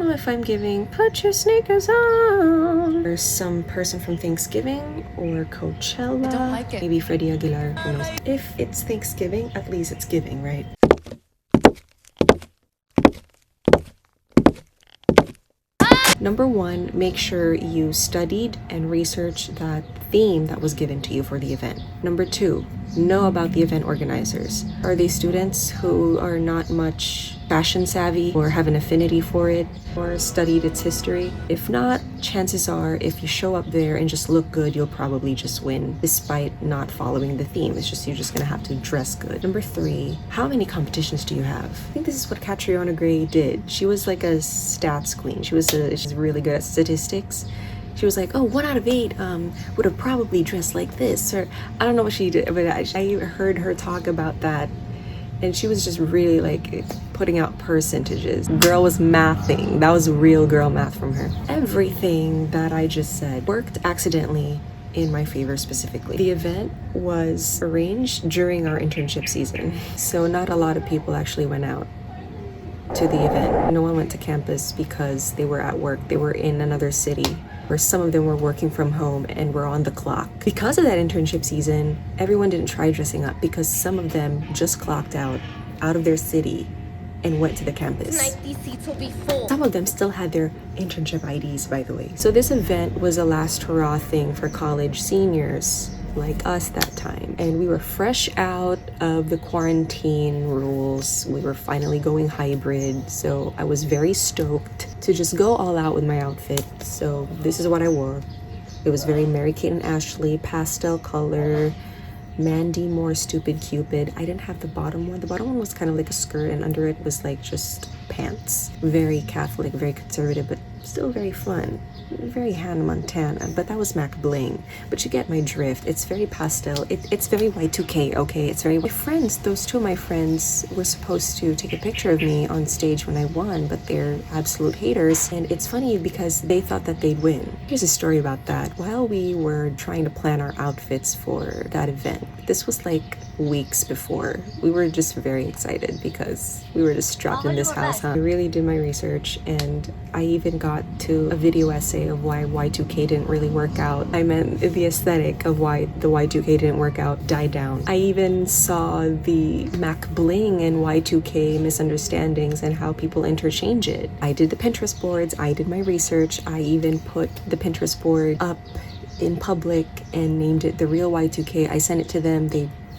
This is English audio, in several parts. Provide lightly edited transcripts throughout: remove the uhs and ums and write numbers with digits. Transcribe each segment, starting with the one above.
know if I'm giving put your sneakers on or some person from Thanksgiving or Coachella. I don't like it. Maybe Freddie Aguilar, who knows. If it's Thanksgiving, at least it's giving, right? Number one, make sure you studied and researched that theme that was given to you for the event. Number two, know about the event organizers. Are they students who are not much fashion savvy or have an affinity for it or studied its history? If not, chances are if you show up there and just look good, you'll probably just win despite not following the theme. It's just you're just gonna have to dress good. Number three, how many competitions do you have? I think this is what Catriona Gray did. She was like a stats queen. She's really good at statistics. She was like, oh, 1 out of 8 would have probably dressed like this, or I don't know what she did, but I heard her talk about that, and she was just really like putting out percentages. Girl was mathing. That was real girl math from her. Everything that I just said worked accidentally in my favor specifically. The event was arranged during our internship season, so not a lot of people actually went out to the event. No one went to campus because they were at work. They were in another city, or some of them were working from home and were on the clock. Because of that internship season, everyone didn't try dressing up because some of them just clocked out of their city and went to the campus. Tonight these seats will be full. Some of them still had their internship IDs, by the way. So this event was a last hurrah thing for college seniors like us that time, and we were fresh out of the quarantine rules. We were finally going hybrid, so I was very stoked to just go all out with my outfit. So this is what I wore. It was very Mary-Kate and Ashley pastel color, Mandy Moore Stupid Cupid. I didn't have the bottom one. The bottom one was kind of like a skirt, and under it was like just pants. Very Catholic, very conservative, but still very fun. Very Hannah Montana, but that was Mac Bling. But you get my drift. It's very pastel. It's very Y2K, okay? It's very... My friends, those two of my friends were supposed to take a picture of me on stage when I won, but they're absolute haters. And it's funny because they thought that they'd win. Here's a story about that. While we were trying to plan our outfits for that event, this was like weeks before. We were just very excited because we were just strapped in this house, huh? I really did my research, and I even got to a video essay of why Y2K didn't really work out. I meant the aesthetic of why the Y2K didn't work out died down. I even saw the Mac Bling and Y2K misunderstandings and how people interchange it. I did the Pinterest boards, I did my research, I even put the Pinterest board up in public and named it The Real Y2K. I sent it to them.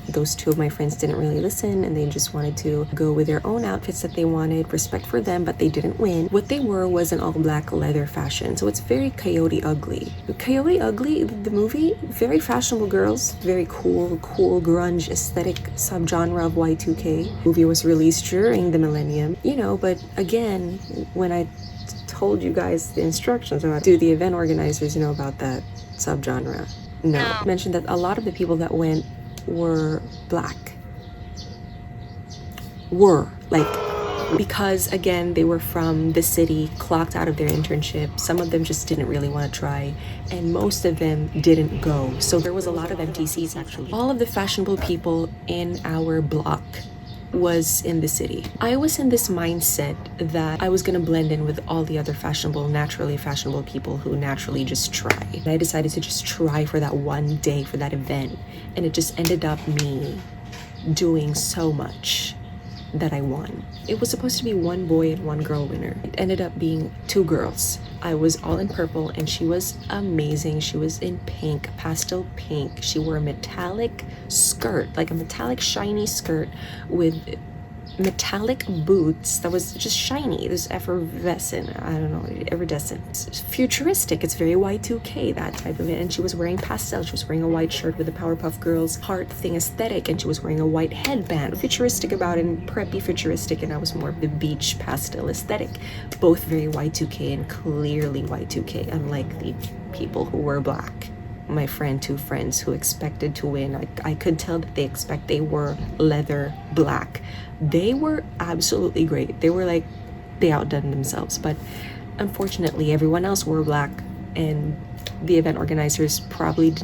Those two of my friends didn't really listen, and they just wanted to go with their own outfits that they wanted. Respect for them, but they didn't win. What they were was an all-black leather fashion, so it's very Coyote Ugly. Coyote Ugly, the movie, very fashionable girls, very cool grunge aesthetic subgenre of Y2K. Movie was released during the millennium, you know, but again, when I told you guys the instructions about do the event organizers know about that subgenre? No. I mentioned that a lot of the people that went were black. Because again, they were from the city, clocked out of their internship. Some of them just didn't really want to try, and most of them didn't go. So there was a lot of MTCs actually. All of the fashionable people in our block was in the city. I was in this mindset that I was gonna blend in with all the other naturally fashionable people who naturally just try. And I decided to just try for that one day for that event, and it just ended up me doing so much that I won. It was supposed to be one boy and one girl winner. It ended up being 2 girls. I was all in purple and she was amazing. She was in pink, pastel pink. She wore a metallic skirt, like a metallic shiny skirt with metallic boots that was just shiny. It was effervescent, I don't know, iridescent. It's futuristic, it's very Y2K, that type of it. And she was wearing pastel. She was wearing a white shirt with the Powerpuff Girls heart thing aesthetic, and she was wearing a white headband. Futuristic about it, and preppy futuristic, and I was more of the beach pastel aesthetic. Both very Y2K and clearly Y2K, unlike the people who were black. My two friends who expected to win, I could tell that they were leather black. They were absolutely great. They were like, they outdone themselves, but unfortunately everyone else wore black, and the event organizers probably did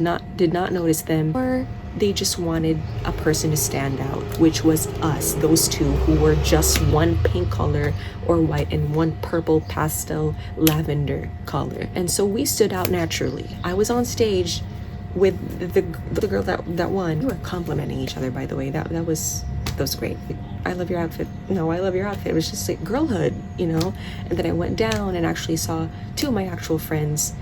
not notice them, or They just wanted a person to stand out, which was us, those two who were just one pink color or white and one purple pastel lavender color. And so we stood out naturally. I was on stage with the girl that won. We were complimenting each other, by the way. That was great. I love your outfit. No, I love your outfit. It was just like girlhood, you know? And then I went down and actually saw two of my actual friends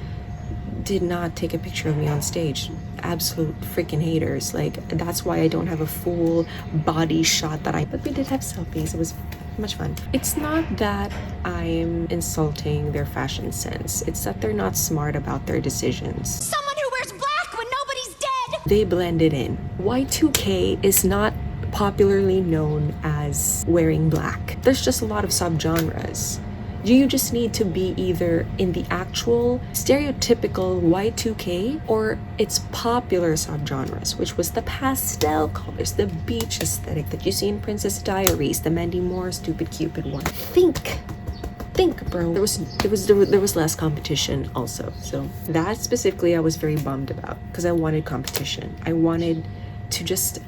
did not take a picture of me on stage. Absolute freaking haters. Like, that's why I don't have a full body shot but we did have selfies. It was much fun. It's not that I'm insulting their fashion sense. It's that they're not smart about their decisions. Someone who wears black when nobody's dead! They blended in. Y2K is not popularly known as wearing black. There's just a lot of subgenres. You just need to be either in the actual stereotypical Y2K or its popular subgenres, which was the pastel colors, the beach aesthetic that you see in Princess Diaries, the Mandy Moore Stupid Cupid one. Think, bro. There was less competition also. So that specifically I was very bummed about because I wanted competition. I wanted to just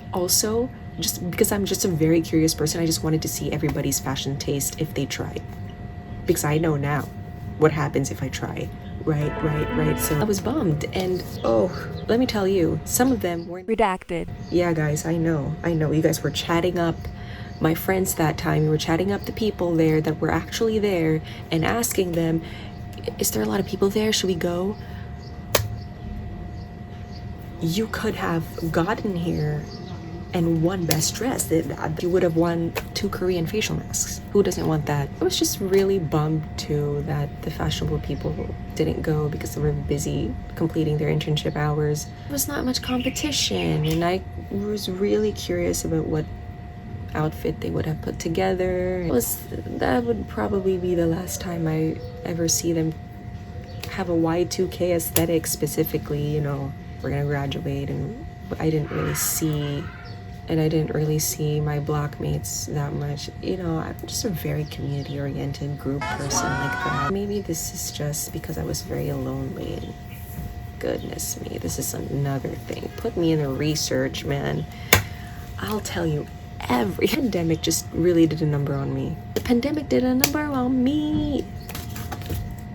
because I'm just a very curious person, I just wanted to see everybody's fashion taste if they tried. Because I know now what happens if I try. Right. So I was bummed. And let me tell you, some of them were Redacted. Yeah, guys, I know. You guys were chatting up my friends that time. You were chatting up the people there that were actually there and asking them, is there a lot of people there? Should we go? You could have gotten here and won best dress. You would have won 2 Korean facial masks. Who doesn't want that? I was just really bummed too that the fashionable people didn't go because they were busy completing their internship hours. There was not much competition, and I was really curious about what outfit they would have put together. That would probably be the last time I ever see them have a Y2K aesthetic specifically. You know, we're gonna graduate, and I didn't really see my blockmates that much. You know, I'm just a very community-oriented group person like that. Maybe this is just because I was very lonely, and goodness me, this is another thing. Put me in the research, man. I'll tell you, every pandemic just really did a number on me. The pandemic did a number on me.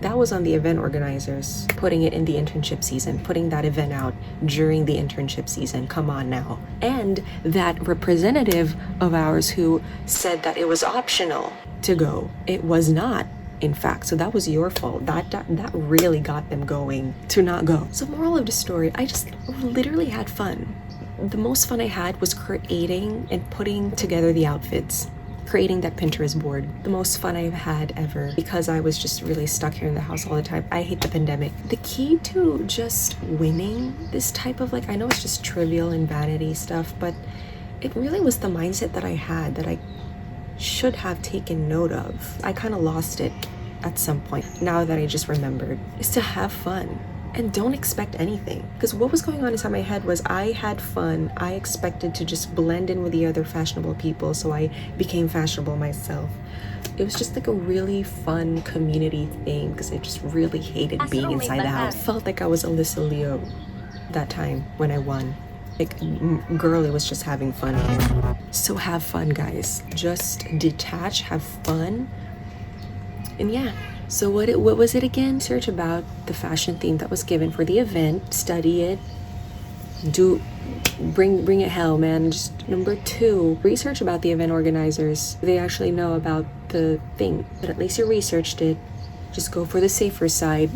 That was on the event organizers, putting it in the internship season, putting that event out during the internship season. Come on now. And that representative of ours who said that it was optional to go. It was not, in fact. So that was your fault. That really got them going to not go. So moral of the story, I just literally had fun. The most fun I had was creating and putting together the outfits. Creating that Pinterest board. The most fun I've had ever, because I was just really stuck here in the house all the time. I hate the pandemic. The key to just winning this type of, I know it's just trivial and vanity stuff, but it really was the mindset that I had that I should have taken note of. I kind of lost it at some point, now that I just remembered, is to have fun. And don't expect anything. Because what was going on inside my head was I had fun. I expected to just blend in with the other fashionable people, so I became fashionable myself. It was just a really fun community thing because I just really hated being inside the house. Felt like I was Alyssa Leo that time when I won. Girly was just having fun. So have fun, guys. Just detach, have fun. And yeah. So what was it again? Search about the fashion theme that was given for the event, study it, bring it hell, man. Just number 2, research about the event organizers. They actually know about the thing, but at least you researched it. Just go for the safer side.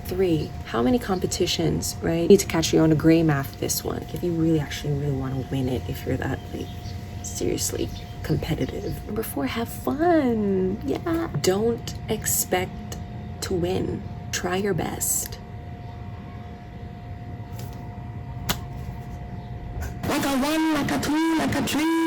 3, how many competitions, right? You need to catch you on a gray math this one. If you really want to win it, if you're that seriously competitive. Number 4, have fun. Yeah. Don't expect to win. Try your best. Like a 1, like a 2, like a 3.